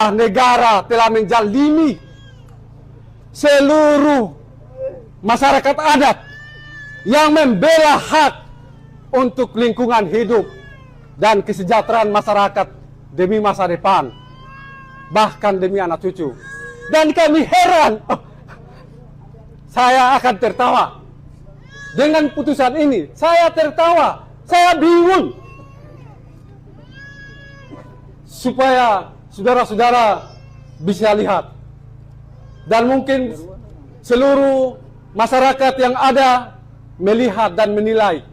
negara telah menjalimi seluruh masyarakat adat yang membela hak untuk lingkungan hidup dan kesejahteraan masyarakat demi masa depan, bahkan demi anak cucu. Dan kami heran, saya akan tertawa dengan putusan ini. Saya tertawa, saya bingung. Supaya saudara-saudara bisa lihat, dan mungkin seluruh masyarakat yang ada melihat dan menilai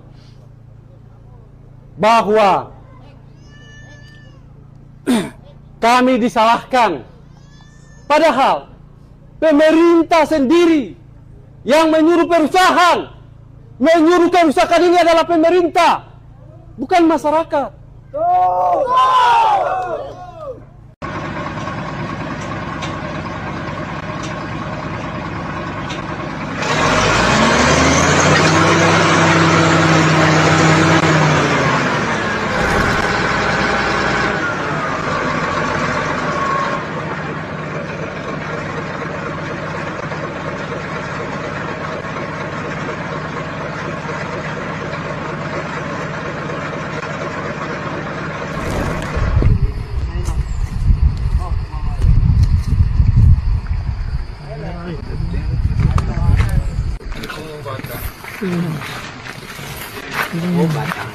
bahwa kami disalahkan, padahal pemerintah sendiri yang menyuruh perusahaan. Menyuruh kerusakan ini adalah pemerintah, bukan masyarakat. Oh, batang.